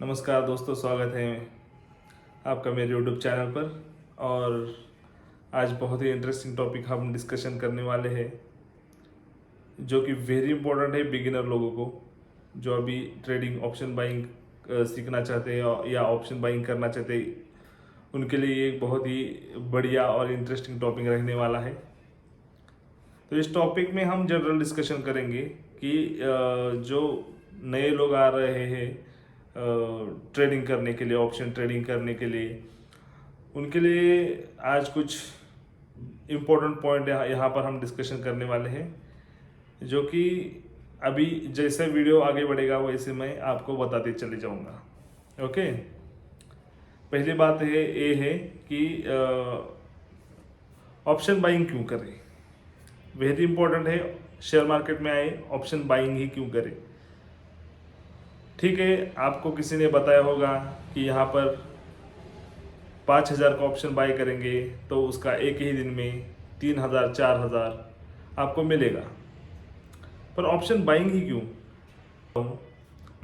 नमस्कार दोस्तों, स्वागत है आपका मेरे यूट्यूब चैनल पर। और आज बहुत ही इंटरेस्टिंग टॉपिक हम डिस्कशन करने वाले हैं, जो कि वेरी इंपॉर्टेंट है बिगिनर लोगों को, जो अभी ट्रेडिंग ऑप्शन बाइंग सीखना चाहते हैं या ऑप्शन बाइंग करना चाहते हैं। उनके लिए ये एक बहुत ही बढ़िया और इंटरेस्टिंग टॉपिक रहने वाला है। तो इस टॉपिक में हम जनरल डिस्कशन करेंगे कि जो नए लोग आ रहे हैं ट्रेडिंग करने के लिए, ऑप्शन ट्रेडिंग करने के लिए, उनके लिए आज कुछ इम्पोर्टेंट पॉइंट यहाँ पर हम डिस्कशन करने वाले हैं, जो कि अभी जैसे वीडियो आगे बढ़ेगा वैसे मैं आपको बताते चले जाऊँगा। ओके, पहली बात ये है कि ऑप्शन बाइंग क्यों करें। वेरी इंपॉर्टेंट है, शेयर मार्केट में आए ऑप्शन बाइंग ही क्यों करें। ठीक है, आपको किसी ने बताया होगा कि यहाँ पर 5,000 का ऑप्शन बाय करेंगे तो उसका एक ही दिन में 3,000 4,000 आपको मिलेगा, पर ऑप्शन बाइंग ही क्यों।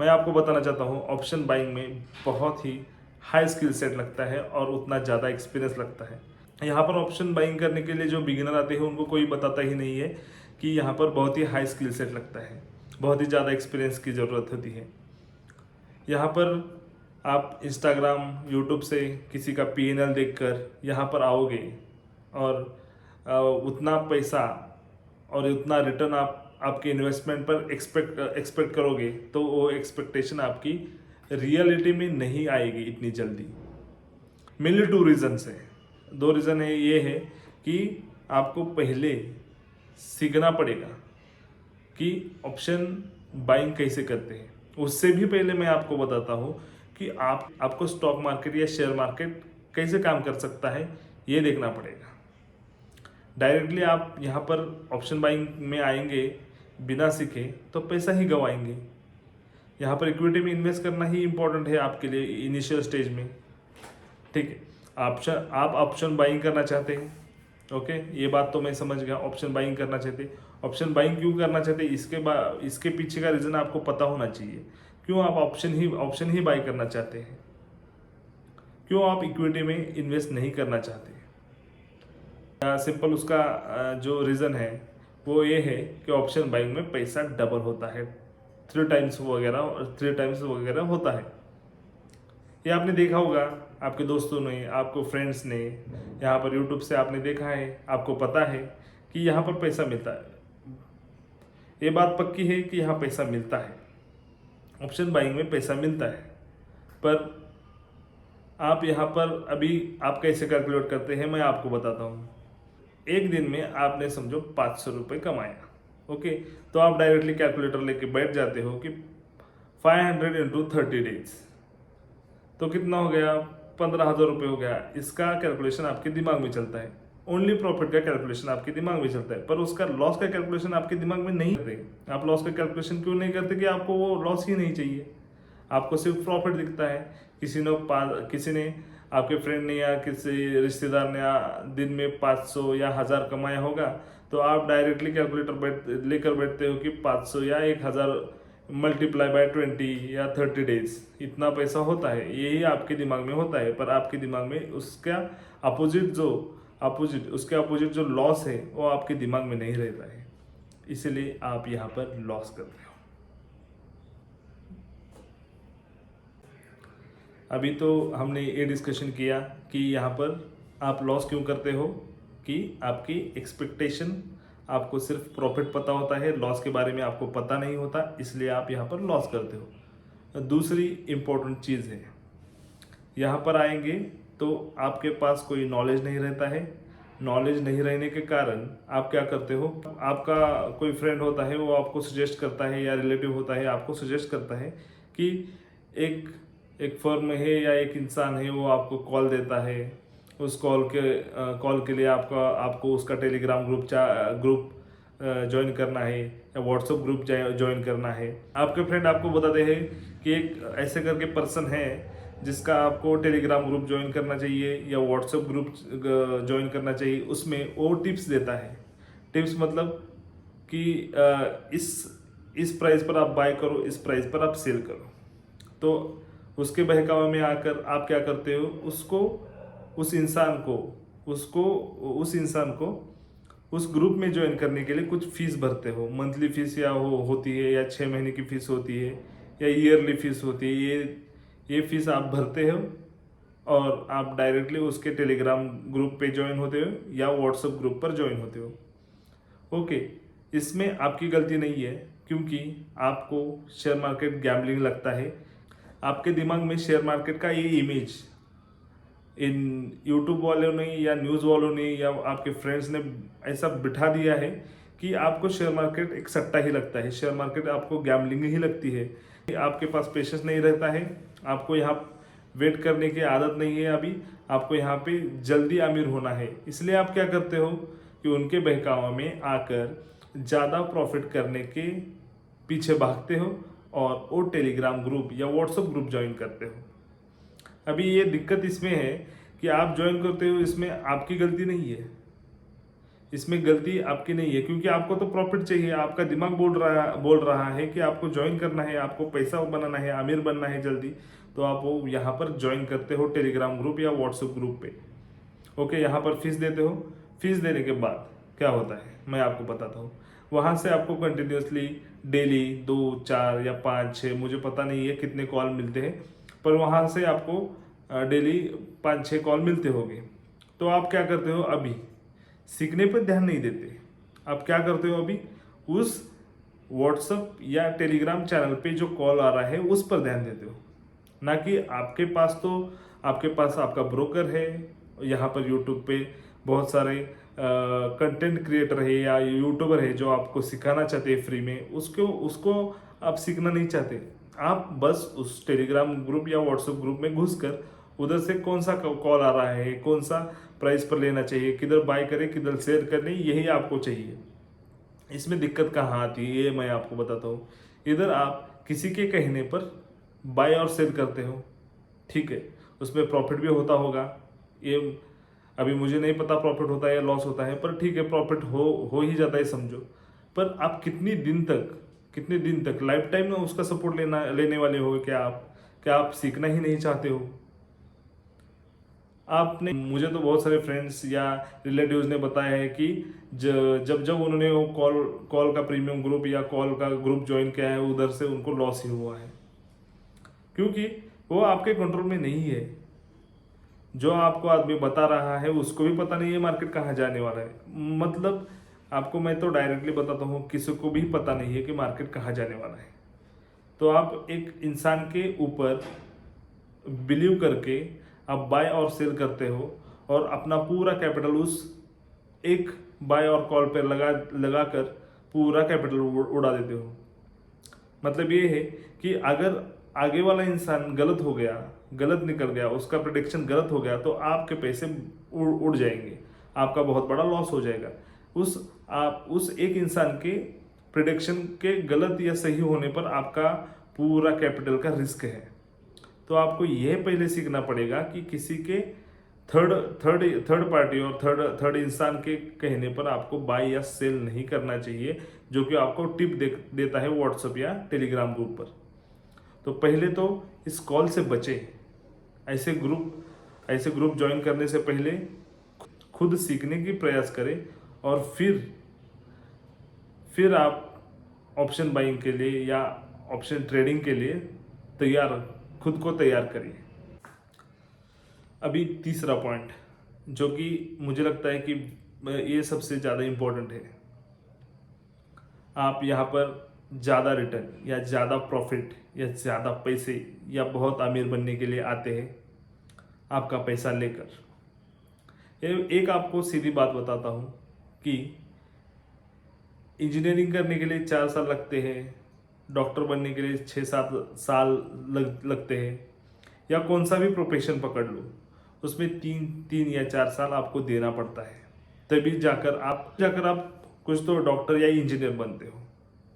मैं आपको बताना चाहता हूँ, ऑप्शन बाइंग में बहुत ही हाई स्किल सेट लगता है और उतना ज़्यादा एक्सपीरियंस लगता है। यहाँ पर ऑप्शन बाइंग करने के लिए जो बिगिनर आते हैं उनको कोई बताता ही नहीं है कि यहाँ पर बहुत ही हाई स्किल सेट लगता है, बहुत ही ज़्यादा एक्सपीरियंस की ज़रूरत होती है। यहाँ पर आप इंस्टाग्राम यूट्यूब से किसी का पीएनएल देखकर यहाँ पर आओगे और उतना पैसा और उतना रिटर्न आपके इन्वेस्टमेंट पर एक्सपेक्ट करोगे, तो वो एक्सपेक्टेशन आपकी रियलिटी में नहीं आएगी इतनी जल्दी। मेनली 2 रीज़न्स है, 2 रीज़न है। ये है कि आपको पहले सीखना पड़ेगा कि ऑप्शन बाइंग कैसे करते हैं। उससे भी पहले मैं आपको बताता हूँ कि आपको स्टॉक मार्केट या शेयर मार्केट कैसे काम कर सकता है, ये देखना पड़ेगा। डायरेक्टली आप यहाँ पर ऑप्शन बाइंग में आएंगे बिना सीखे तो पैसा ही गंवाएंगे। यहाँ पर इक्विटी में इन्वेस्ट करना ही इम्पोर्टेंट है आपके लिए इनिशियल स्टेज में। ठीक है, आप ऑप्शन बाइंग करना चाहते हैं, ओके, ये बात तो मैं समझ गया। ऑप्शन बाइंग करना चाहते, ऑप्शन बाइंग क्यों करना चाहते, इसके पीछे का रीज़न आपको पता होना चाहिए। क्यों आप ऑप्शन ही बाई करना चाहते हैं, क्यों आप इक्विटी में इन्वेस्ट नहीं करना चाहते। सिंपल उसका जो रीज़न है वो ये है कि ऑप्शन बाइंग में पैसा डबल होता है, 3 टाइम्स वगैरह होता है। ये आपने देखा होगा, आपके दोस्तों ने, आपको फ्रेंड्स ने, यहाँ पर यूट्यूब से आपने देखा है, आपको पता है कि यहाँ पर पैसा मिलता है। ये बात पक्की है कि यहाँ पैसा मिलता है, ऑप्शन बाइंग में पैसा मिलता है। पर आप यहाँ पर अभी आप कैसे कैलकुलेट करते हैं मैं आपको बताता हूँ। एक दिन में आपने समझो 500 रुपये कमाया, ओके, तो आप डायरेक्टली कैलकुलेटर लेके बैठ जाते हो कि 500 इंटू 30 डेज तो कितना हो गया, 15,000 रुपये हो गया। इसका कैलकुलेशन आपके दिमाग में चलता है, ओनली प्रॉफिट का कैलकुलेशन आपके दिमाग में चलता है, पर उसका लॉस का कैलकुलेशन आपके दिमाग में नहीं करते। आप लॉस का कैलकुलेशन क्यों नहीं करते कि आपको वो लॉस ही नहीं चाहिए, आपको सिर्फ प्रॉफिट दिखता है। किसी ने आपके फ्रेंड ने या किसी रिश्तेदार ने दिन में 500 या 1,000 कमाया होगा, तो आप डायरेक्टली कैलकुलेटर लेकर बैठते हो कि 500 या 1,000 मल्टीप्लाई बाय 20 या 30 डेज इतना पैसा होता है। यही आपके दिमाग में होता है, पर आपके दिमाग में उसका उसके अपोजिट जो लॉस है वो आपके दिमाग में नहीं रहता है, इसलिए आप यहाँ पर लॉस कर रहे हो। अभी तो हमने ये डिस्कशन किया कि यहाँ पर आप लॉस क्यों करते हो, कि आपकी एक्सपेक्टेशन, आपको सिर्फ प्रॉफिट पता होता है, लॉस के बारे में आपको पता नहीं होता, इसलिए आप यहाँ पर लॉस करते हो। दूसरी इम्पोर्टेंट चीज़ है, यहाँ पर आएंगे तो आपके पास कोई नॉलेज नहीं रहता है। नॉलेज नहीं रहने के कारण आप क्या करते हो, आपका कोई फ्रेंड होता है वो आपको सजेस्ट करता है, या रिलेटिव होता है आपको सजेस्ट करता है कि एक फर्म है या एक इंसान है, वो आपको कॉल देता है। उस कॉल के लिए आपको उसका टेलीग्राम ग्रुप ज्वाइन करना है या व्हाट्सएप ग्रुप ज्वाइन करना है। आपके फ्रेंड आपको बताते हैं कि एक ऐसे करके पर्सन है जिसका आपको टेलीग्राम ग्रुप ज्वाइन करना चाहिए या व्हाट्सएप ग्रुप ज्वाइन करना चाहिए। उसमें वो टिप्स देता है। टिप्स मतलब कि इस प्राइस पर आप बाय करो, इस प्राइस पर आप सेल करो। तो उसके बहकावे में आकर आप क्या करते हो, उस इंसान को उस ग्रुप में ज्वाइन करने के लिए कुछ फीस भरते हो। मंथली फीस या होती है, या 6 महीने की फीस होती है, या ईयरली फीस होती है। ये फीस आप भरते हो और आप डायरेक्टली उसके टेलीग्राम ग्रुप पे ज्वाइन होते हो या व्हाट्सएप ग्रुप पर ज्वाइन होते हो। ओके, इसमें आपकी गलती नहीं है, क्योंकि आपको शेयर मार्केट गैम्बलिंग लगता है। आपके दिमाग में शेयर मार्केट का ये इमेज इन यूट्यूब वालों ने या न्यूज़ वालों ने या आपके फ्रेंड्स ने ऐसा बिठा दिया है कि आपको शेयर मार्केट एक सट्टा ही लगता है, शेयर मार्केट आपको गैम्बलिंग ही लगती है। आपके पास पेशेंस नहीं रहता है, आपको यहाँ वेट करने की आदत नहीं है, अभी आपको यहाँ पे जल्दी अमीर होना है। इसलिए आप क्या करते हो कि उनके बहकावा में आकर ज़्यादा प्रॉफिट करने के पीछे भागते हो और वो टेलीग्राम ग्रुप या व्हाट्सएप ग्रुप ज्वाइन करते हो। अभी ये दिक्कत इसमें है कि आप ज्वाइन करते हो, इसमें आपकी गलती नहीं है, इसमें गलती आपकी नहीं है, क्योंकि आपको तो प्रॉफिट चाहिए। आपका दिमाग बोल रहा है कि आपको ज्वाइन करना है, आपको पैसा बनाना है, अमीर बनना है जल्दी, तो आप वो यहाँ पर ज्वाइन करते हो टेलीग्राम ग्रुप या व्हाट्सएप ग्रुप पे। ओके, यहाँ पर फीस देते हो। फीस देने के बाद क्या होता है मैं आपको बताता हूँ। वहाँ से आपको कंटिन्यूसली डेली 2, 4 या 5, 6, मुझे पता नहीं है कितने कॉल मिलते हैं, पर वहाँ से आपको डेली 5-6 कॉल मिलते होंगे। तो आप क्या करते हो, अभी सीखने पर ध्यान नहीं देते। आप क्या करते हो, अभी उस व्हाट्सएप या टेलीग्राम चैनल पे जो कॉल आ रहा है उस पर ध्यान देते हो, ना कि आपके पास आपका ब्रोकर है। यहाँ पर यूट्यूब पे बहुत सारे कंटेंट क्रिएटर है या यूट्यूबर है जो आपको सिखाना चाहते हैं फ्री में, उसको आप सीखना नहीं चाहते। आप बस उस टेलीग्राम ग्रुप या व्हाट्सएप ग्रुप में घुसकर उधर से कौन सा कॉल आ रहा है, कौन सा प्राइस पर लेना चाहिए, किधर बाय करें, किधर शेयर करनी, यही आपको चाहिए। इसमें दिक्कत कहाँ आती है ये मैं आपको बताता हूँ। इधर आप किसी के कहने पर बाय और सेल करते हो, ठीक है, उसमें प्रॉफिट भी होता होगा। ये अभी मुझे नहीं पता प्रॉफिट होता है या लॉस होता है, पर ठीक है, प्रॉफिट हो ही जाता है समझो। पर आप कितने दिन तक लाइफ टाइम में उसका सपोर्ट लेने वाले हो? क्या आप सीखना ही नहीं चाहते हो? आपने, मुझे तो बहुत सारे फ्रेंड्स या रिलेटिव्स ने बताया है कि जब उन्होंने वो कॉल का प्रीमियम ग्रुप या कॉल का ग्रुप ज्वाइन किया है, उधर से उनको लॉस ही हुआ है, क्योंकि वो आपके कंट्रोल में नहीं है। जो आपको आदमी बता रहा है उसको भी पता नहीं है मार्केट कहाँ जाने वाला है। मतलब आपको मैं तो डायरेक्टली बताता हूँ, किसी को भी पता नहीं है कि मार्केट कहाँ जाने वाला है। तो आप एक इंसान के ऊपर बिलीव करके आप बाय और सेल करते हो और अपना पूरा कैपिटल उस एक बाय और कॉल पर लगा कर पूरा कैपिटल उड़ा देते हो। मतलब ये है कि अगर आगे वाला इंसान गलत निकल गया, उसका प्रेडिक्शन गलत हो गया, तो आपके पैसे उड़ जाएंगे, आपका बहुत बड़ा लॉस हो जाएगा। उस एक इंसान के प्रेडिक्शन के गलत या सही होने पर आपका पूरा कैपिटल का रिस्क है। तो आपको यह पहले सीखना पड़ेगा कि किसी के थर्ड पार्टी और थर्ड इंसान के कहने पर आपको बाय या सेल नहीं करना चाहिए, जो कि आपको टिप देता है व्हाट्सएप या टेलीग्राम ग्रुप पर। तो पहले तो इस कॉल से बचे। ऐसे ग्रुप ज्वाइन करने से पहले खुद सीखने की प्रयास करें और फिर आप ऑप्शन बाइंग के लिए या ऑप्शन ट्रेडिंग के लिए खुद को तैयार करिए। अभी तीसरा पॉइंट, जो कि मुझे लगता है कि ये सबसे ज़्यादा इम्पोर्टेंट है। आप यहाँ पर ज़्यादा रिटर्न या ज़्यादा प्रॉफिट या ज़्यादा पैसे या बहुत अमीर बनने के लिए आते हैं आपका पैसा लेकर। एक आपको सीधी बात बताता हूँ कि इंजीनियरिंग करने के लिए 4 साल लगते हैं, डॉक्टर बनने के लिए 6-7 साल लगते हैं, या कौन सा भी प्रोफेशन पकड़ लो, उसमें 3 या 4 साल आपको देना पड़ता है, तभी जाकर आप कुछ तो डॉक्टर या इंजीनियर बनते हो,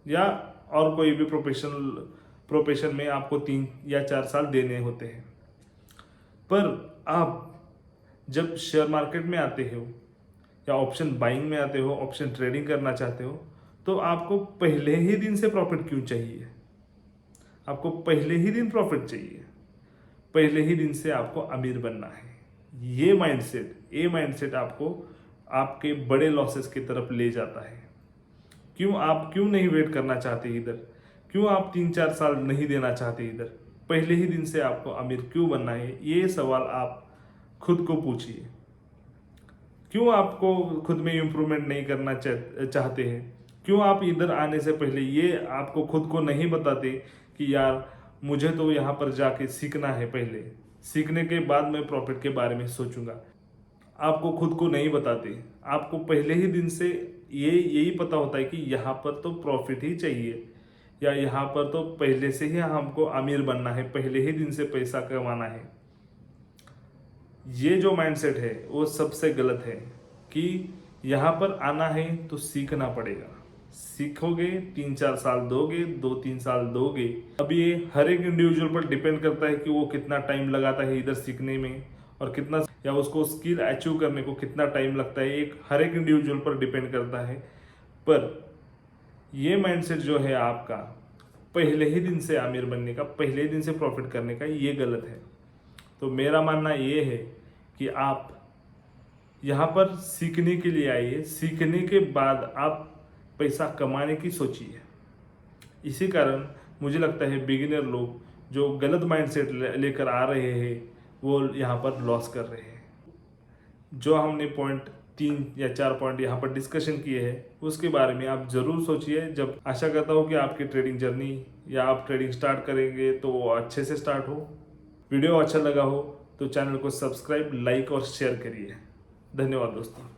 या और कोई भी प्रोफेशन में आपको 3 या 4 साल देने होते हैं। पर आप जब शेयर मार्केट में आते हो या ऑप्शन बाइंग में आते हो, ऑप्शन ट्रेडिंग करना चाहते हो, तो आपको पहले ही दिन से प्रॉफिट क्यों चाहिए? आपको पहले ही दिन प्रॉफिट चाहिए। पहले ही दिन से आपको अमीर बनना है। ये माइंडसेट आपको आपके बड़े लॉसेस की तरफ ले जाता है। आप क्यों नहीं वेट करना चाहते इधर? क्यों आप 3-4 साल नहीं देना चाहते इधर? पहले ही दिन से आपको अमीर क्यों बनना है? ये सवाल आप खुद को पूछिए। क्यों आपको खुद में इम्प्रूवमेंट नहीं करना चाहते हैं? क्यों आप इधर आने से पहले ये आपको खुद को नहीं बताते कि यार मुझे तो यहाँ पर जाके सीखना है, पहले सीखने के बाद मैं प्रॉफिट के बारे में सोचूंगा। आपको खुद को नहीं बताते। आपको पहले ही दिन से यही पता होता है कि यहाँ पर तो प्रॉफिट ही चाहिए, या यहाँ पर तो पहले से ही हमको अमीर बनना है, पहले ही दिन से पैसा कमाना है। ये जो माइंडसेट है वो सबसे गलत है कि यहाँ पर आना है तो सीखना पड़ेगा। सीखोगे, 3-4 साल दोगे, 2-3 साल दोगे। अब ये हर एक इंडिविजुअल पर डिपेंड करता है कि वो कितना टाइम लगाता है इधर सीखने में, और कितना या उसको स्किल अचीव करने को कितना टाइम लगता है। एक हर एक इंडिविजुअल पर डिपेंड करता है। पर ये माइंडसेट जो है आपका पहले ही दिन से अमीर बनने का, पहले ही दिन से प्रॉफिट करने का, ये गलत है। तो मेरा मानना ये है कि आप यहाँ पर सीखने के लिए आइए, सीखने के बाद आप पैसा कमाने की सोचिए। इसी कारण मुझे लगता है बिगिनर लोग जो गलत माइंडसेट लेकर आ रहे हैं वो यहाँ पर लॉस कर रहे हैं। जो हमने 3 या 4 पॉइंट यहाँ पर डिस्कशन किए हैं उसके बारे में आप ज़रूर सोचिए। जब आशा करता हूँ कि आपकी ट्रेडिंग जर्नी या आप ट्रेडिंग स्टार्ट करेंगे तो वो अच्छे से स्टार्ट हो। वीडियो अच्छा लगा हो तो चैनल को सब्सक्राइब, लाइक और शेयर करिए। धन्यवाद दोस्तों।